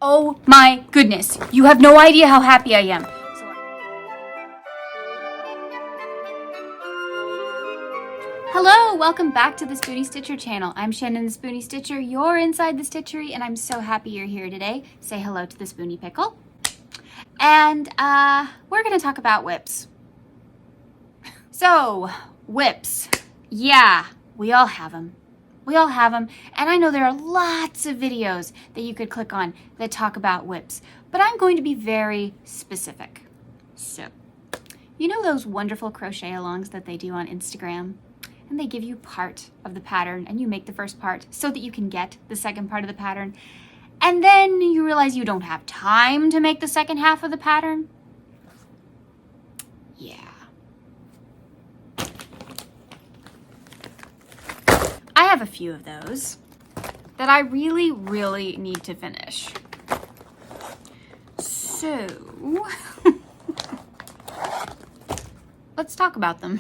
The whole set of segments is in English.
Oh my goodness, you have no idea how happy I am. Hello, welcome back to the Spoonie Stitcher channel. I'm Shannon the Spoonie Stitcher. You're inside the Stitchery, and I'm so happy you're here today. Say hello to the Spoonie Pickle. And we're gonna talk about WIPs. So, WIPs. Yeah, we all have them. We all have them, and I know there are lots of videos that you could click on that talk about WIPs, but I'm going to be very specific. So, you know those wonderful crochet alongs that they do on Instagram? And they give you part of the pattern, and you make the first part so that you can get the second part of the pattern. And then you realize you don't have time to make the second half of the pattern? Yeah. I have a few of those that I really, really need to finish. So, let's talk about them.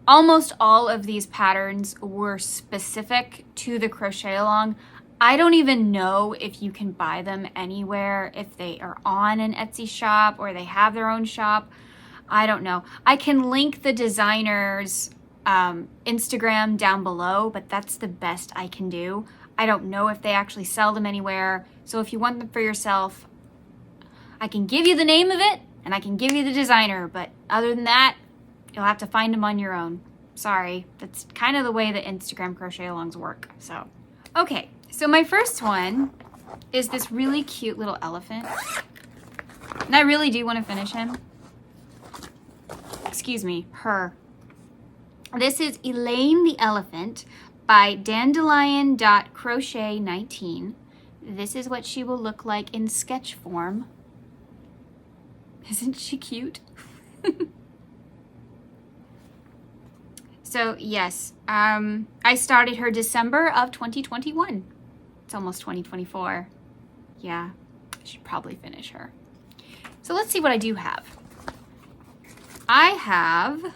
Almost all of these patterns were specific to the crochet along. I don't even know if you can buy them anywhere, if they are on an Etsy shop or they have their own shop. I don't know. I can link the designer's Instagram down below, but that's the best I can do. I don't know if they actually sell them anywhere. So if you want them for yourself, I can give you the name of it and I can give you the designer, but other than that, you'll have to find them on your own. Sorry, that's kind of the way that Instagram crochet alongs work. So, okay, so my first one is this really cute little elephant. And I really do want to finish him. Excuse me, her. This is Elaine the Elephant by dandelion.crochet19. This is what she will look like in sketch form. Isn't she cute? So yes, I started her December of 2021. It's almost 2024. Yeah, I should probably finish her. So let's see what I do have. I have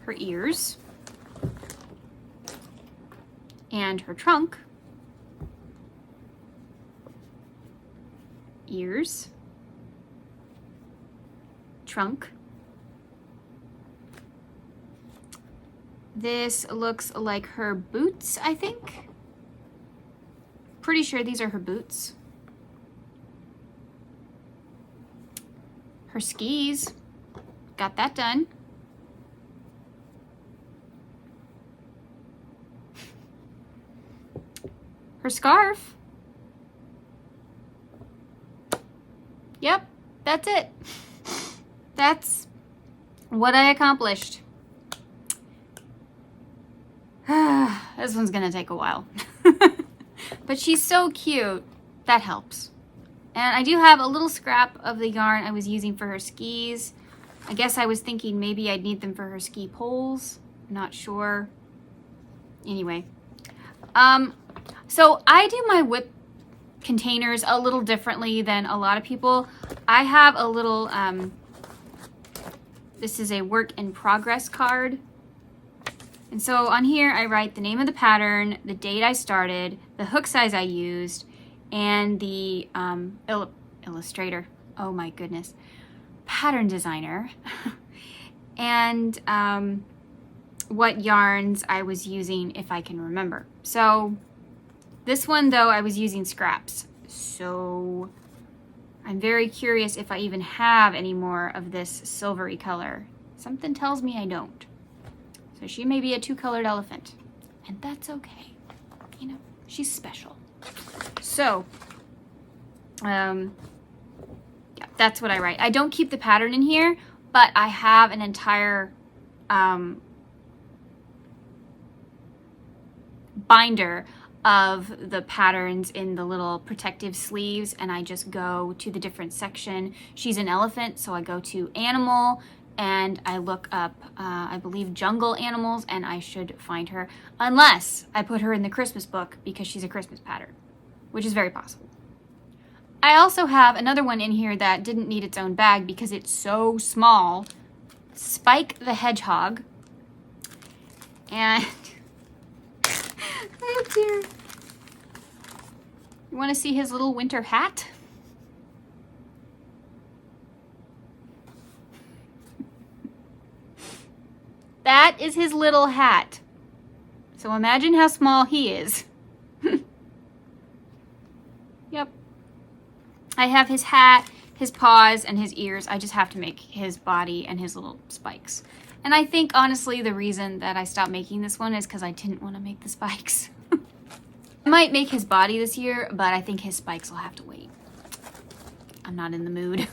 her ears and her trunk. Ears, trunk. This looks like her boots, I think. Pretty sure these are her boots. Her skis. Got that done. Her scarf. Yep, that's it. That's what I accomplished. This one's gonna take a while. But she's so cute. That helps. And I do have a little scrap of the yarn I was using for her skis. I guess I was thinking maybe I'd need them for her ski poles. Not sure. Anyway. So I do my WIP containers a little differently than a lot of people. I have a little, this is a work in progress card. And so on here, I write the name of the pattern, the date I started, the hook size I used, and the illustrator, oh my goodness, pattern designer, and what yarns I was using if I can remember. So this one though, I was using scraps. So I'm very curious if I even have any more of this silvery color. Something tells me I don't. So she may be a two-colored elephant, and that's okay. You know, she's special. So, yeah, that's what I write. I don't keep the pattern in here, but I have an entire binder of the patterns in the little protective sleeves, and I just go to the different section. She's an elephant, so I go to animal, and I look up, I believe, jungle animals, and I should find her, unless I put her in the Christmas book because she's a Christmas pattern, which is very possible. I also have another one in here that didn't need its own bag because it's so small. Spike the Hedgehog. And, oh dear. You want to see his little winter hat? That is his little hat. So imagine how small he is. Yep. I have his hat, his paws, and his ears. I just have to make his body and his little spikes. And I think, honestly, the reason that I stopped making this one is because I didn't want to make the spikes. I might make his body this year, but I think his spikes will have to wait. I'm not in the mood.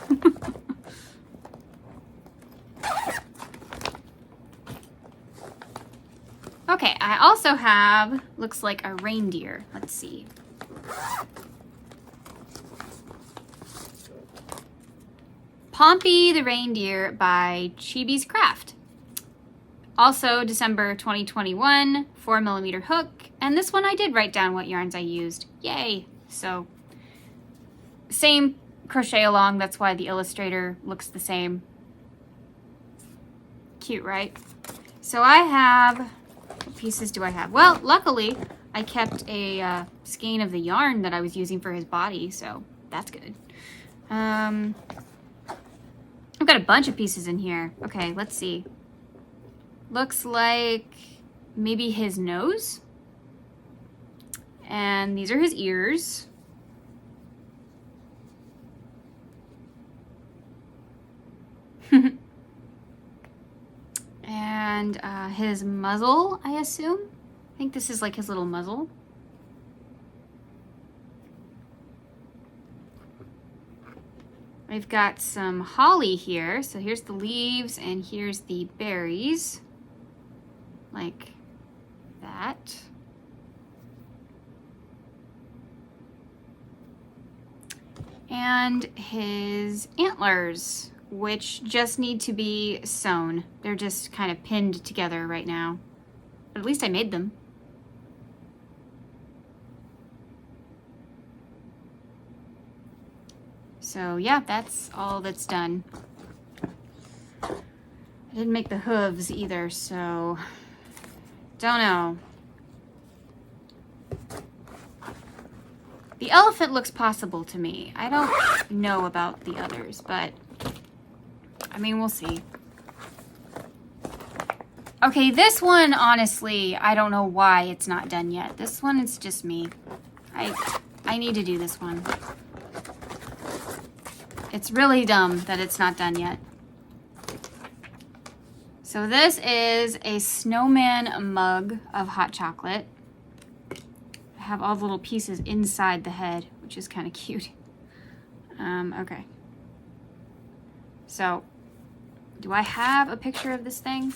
Okay, I also have, looks like a reindeer. Let's see. Pompi the Reindeer by Chibi's Craft. Also December 2021, 4mm hook. And this one I did write down what yarns I used. Yay! So, same crochet along, that's why the illustrator looks the same. Cute, right? So I have, what pieces do I have? Well, luckily, I kept a skein of the yarn that I was using for his body, so that's good. I've got a bunch of pieces in here. Okay, let's see. Looks like maybe his nose. And these are his ears. And his muzzle, I assume. I think this is like his little muzzle. We've got some holly here. So here's the leaves and here's the berries. Like that. And his antlers, which just need to be sewn. They're just kind of pinned together right now. But at least I made them. So yeah, that's all that's done. I didn't make the hooves either, so don't know. The elephant looks possible to me. I don't know about the others, but I mean, we'll see. Okay, this one, honestly, I don't know why it's not done yet. This one is just me. I need to do this one. It's really dumb that it's not done yet. So this is a Snowman Mug of hot chocolate. I have all the little pieces inside the head, which is kind of cute. Okay. So, do I have a picture of this thing?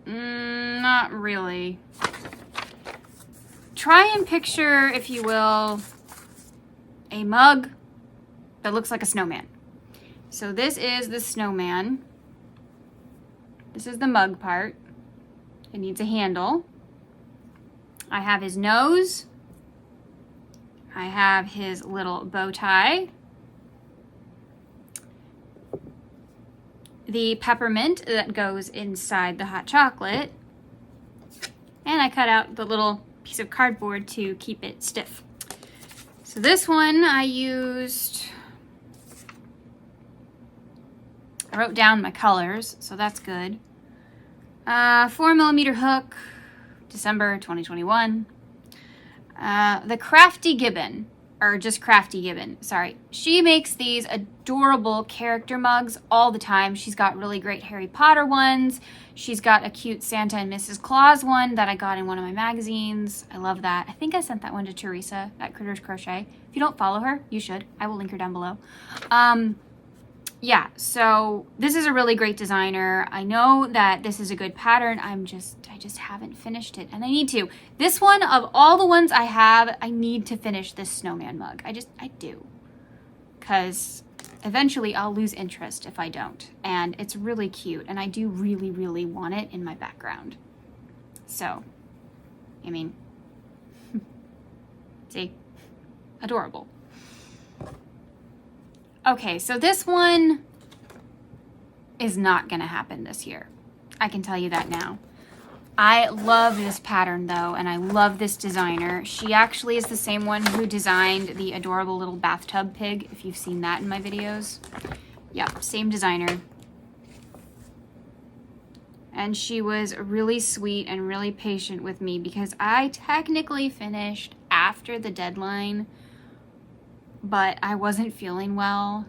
Not really. Try and picture, if you will, a mug that looks like a snowman. So this is the snowman. This is the mug part. It needs a handle. I have his nose. I have his little bow tie. The peppermint that goes inside the hot chocolate. And I cut out the little piece of cardboard to keep it stiff. So this one I wrote down my colors, so that's good. 4mm hook, December 2021. The Crafty Gibbon, or just Crafty Gibbon, sorry. She makes these adorable character mugs all the time. She's got really great Harry Potter ones. She's got a cute Santa and Mrs. Claus one that I got in one of my magazines. I love that. I think I sent that one to Teresa at Critters Crochet. If you don't follow her, you should. I will link her down below. Yeah, so this is a really great designer. I know that this is a good pattern. I just haven't finished it, and I need to. This one, of all the ones I have, I need to finish this snowman mug. I do. Because eventually I'll lose interest if I don't. And it's really cute, and I do really, really want it in my background. So, I mean, see? Adorable. Okay, so this one is not gonna happen this year. I can tell you that now. I love this pattern though, and I love this designer. She actually is the same one who designed the adorable little bathtub pig, if you've seen that in my videos. Yep, same designer. And she was really sweet and really patient with me because I technically finished after the deadline, but I wasn't feeling well,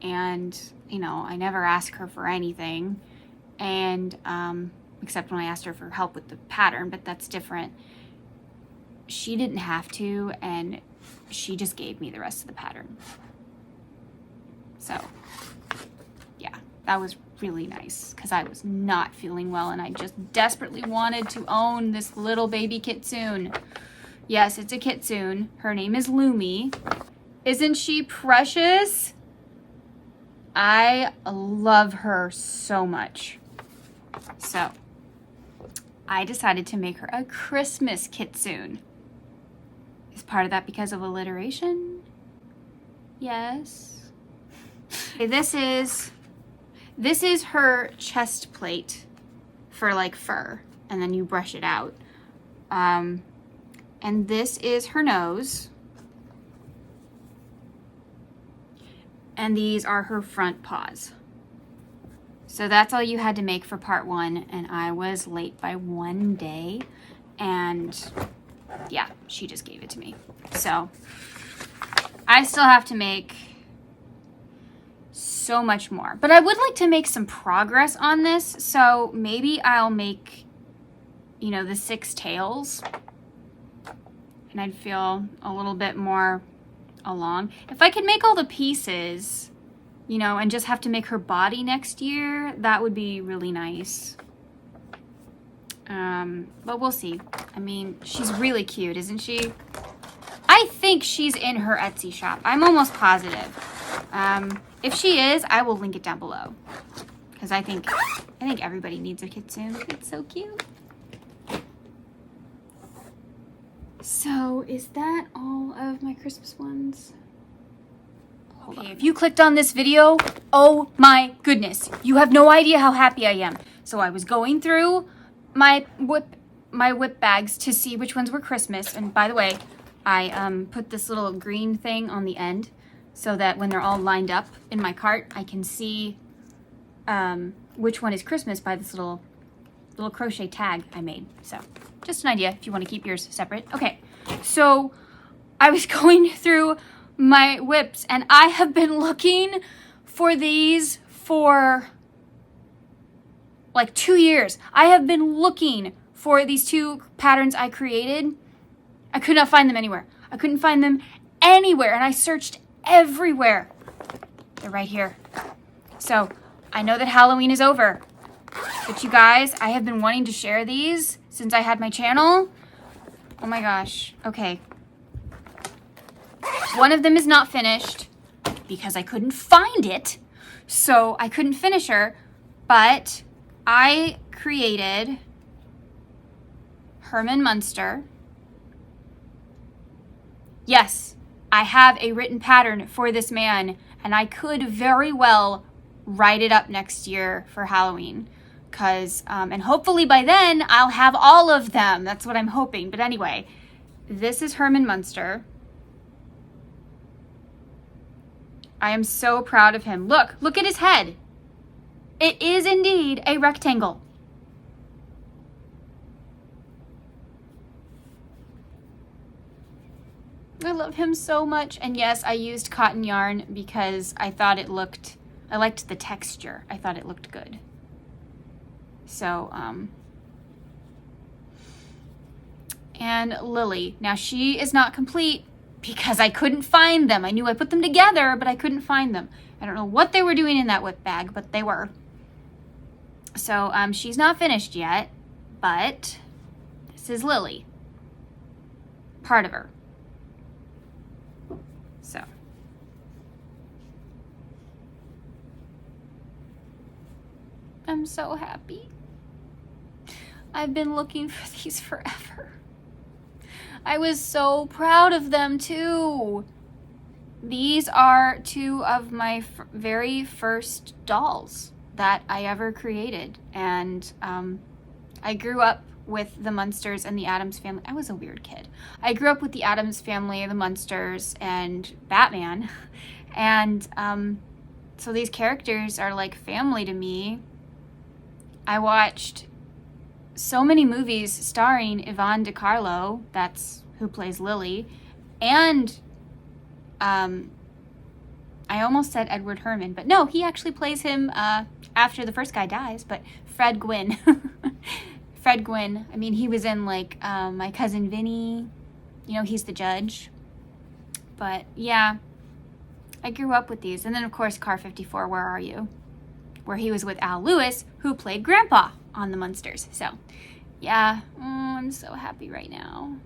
and you know, I never asked her for anything, and except when I asked her for help with the pattern, but that's different. She didn't have to, and she just gave me the rest of the pattern. So yeah, that was really nice because I was not feeling well and I just desperately wanted to own this little baby kitsune. Yes, it's a kitsune. Her name is Lumi. Isn't she precious? I love her so much. So I decided to make her a Christmas kitsune. Is part of that because of alliteration? Yes. Okay, this is her chest plate for like fur, and then you brush it out. And this is her nose. And these are her front paws. So that's all you had to make for part 1, and I was late by 1 day, and yeah, she just gave it to me. So I still have to make so much more, but I would like to make some progress on this, so maybe I'll make, you know, the 6 tails, and I'd feel a little bit more along. If I could make all the pieces, you know, and just have to make her body next year, that would be really nice. But we'll see. I mean, she's really cute, isn't she? I think she's in her Etsy shop. I'm almost positive. If she is, I will link it down below. Because I think everybody needs a kitsune. It's so cute. So, is that all of my Christmas ones? Okay, if you clicked on this video, oh my goodness, you have no idea how happy I am. So I was going through my WIP bags to see which ones were Christmas. And by the way, I put this little green thing on the end so that when they're all lined up in my cart, I can see which one is Christmas by this little crochet tag I made. So just an idea if you want to keep yours separate. Okay, so I was going through my WIPs, and I have been looking for these for like 2 years. I have been looking for these 2 patterns I created. I could not find them anywhere. I couldn't find them anywhere, and I searched everywhere. They're right here. So I know that Halloween is over, but you guys, I have been wanting to share these since I had my channel. Oh my gosh. Okay. One of them is not finished because I couldn't find it, so I couldn't finish her, but I created Herman Munster. Yes, I have a written pattern for this man, and I could very well write it up next year for Halloween, because, and hopefully by then I'll have all of them. That's what I'm hoping. But anyway, this is Herman Munster. I am so proud of him. Look at his head. It is indeed a rectangle. I love him so much. And yes, I used cotton yarn because I thought it looked, I liked the texture. I thought it looked good. So, and Lily. Now she is not complete because I couldn't find them. I knew I put them together, but I couldn't find them. I don't know what they were doing in that WIP bag, but they were. So, she's not finished yet, but this is Lily. Part of her. So. I'm so happy. I've been looking for these forever. I was so proud of them too. These are 2 of my very first dolls that I ever created. And I grew up with the Munsters and the Addams Family. I was a weird kid. I grew up with the Addams Family, the Munsters, and Batman. And so these characters are like family to me. I watched so many movies starring Yvonne DiCarlo, that's who plays Lily, and I almost said Edward Herman, but no, he actually plays him after the first guy dies, but Fred Gwynn. Fred Gwynn. I mean, he was in like My Cousin Vinny. You know, he's the judge. But yeah, I grew up with these. And then, of course, Car 54, Where Are You? Where he was with Al Lewis, who played Grandpa on the Munsters. So yeah, I'm so happy right now.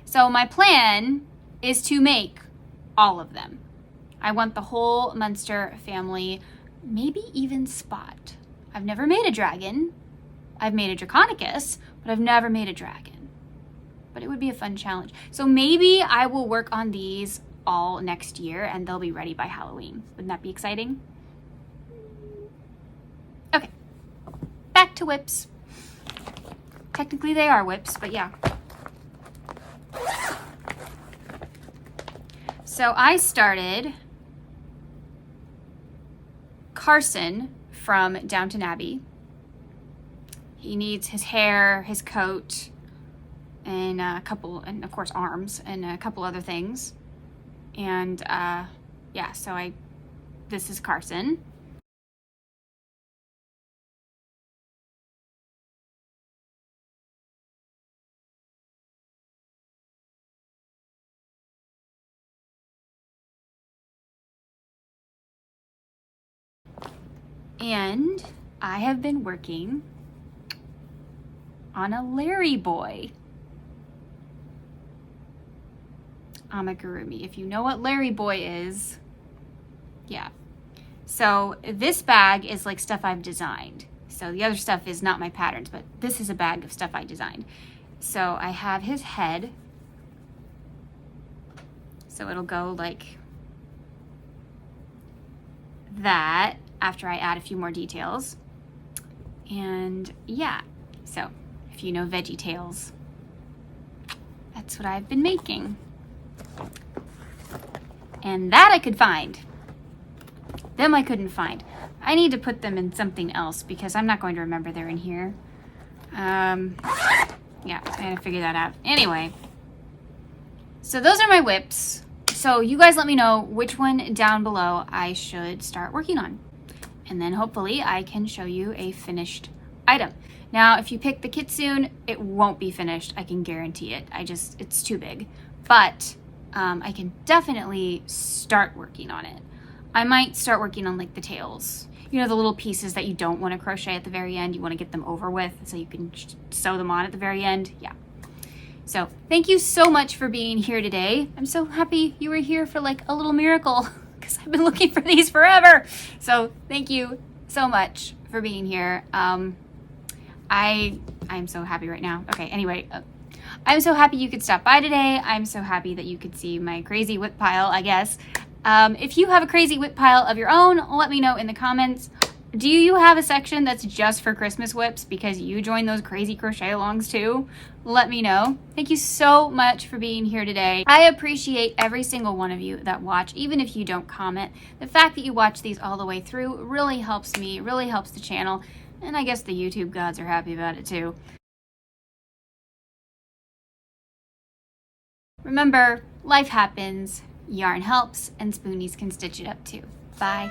So my plan is to make all of them. I want the whole Munster family, maybe even Spot. I've never made a dragon. I've made a Draconicus, but I've never made a dragon. But it would be a fun challenge. So maybe I will work on these all next year and they'll be ready by Halloween. Wouldn't that be exciting? Okay, back to WIPs. Technically they are WIPs, but yeah. So I started Carson from Downton Abbey. He needs his hair, his coat, and and of course arms, and a couple other things. And yeah, so this is Carson. And I have been working on a Larry boy amigurumi. If you know what Larry boy is, yeah. So this bag is like stuff I've designed. So the other stuff is not my patterns, but this is a bag of stuff I designed. So I have his head. So it'll go like that after I add a few more details. And yeah, so if you know Veggie Tales, that's what I've been making. And that I could find. Them I couldn't find. I need to put them in something else because I'm not going to remember they're in here. Yeah, I gotta figure that out. Anyway, so those are my WIPs. So you guys let me know which one down below I should start working on. And then hopefully I can show you a finished item. Now, if you pick the Kitsune, it won't be finished. I can guarantee it. It's too big. But I can definitely start working on it. I might start working on like the tails. You know, the little pieces that you don't want to crochet at the very end. You want to get them over with so you can sew them on at the very end. Yeah. So thank you so much for being here today. I'm so happy you were here for like a little miracle because I've been looking for these forever. So thank you so much for being here. I'm so happy right now. Okay, anyway, I'm so happy you could stop by today. I'm so happy that you could see my crazy WIP pile, I guess. If you have a crazy WIP pile of your own, let me know in the comments. Do you have a section that's just for Christmas WIPs because you join those crazy crochet alongs too? Let me know. Thank you so much for being here today. I appreciate every single one of you that watch, even if you don't comment. The fact that you watch these all the way through really helps me, really helps the channel, and I guess the YouTube gods are happy about it too. Remember, life happens, yarn helps, and spoonies can stitch it up too. Bye.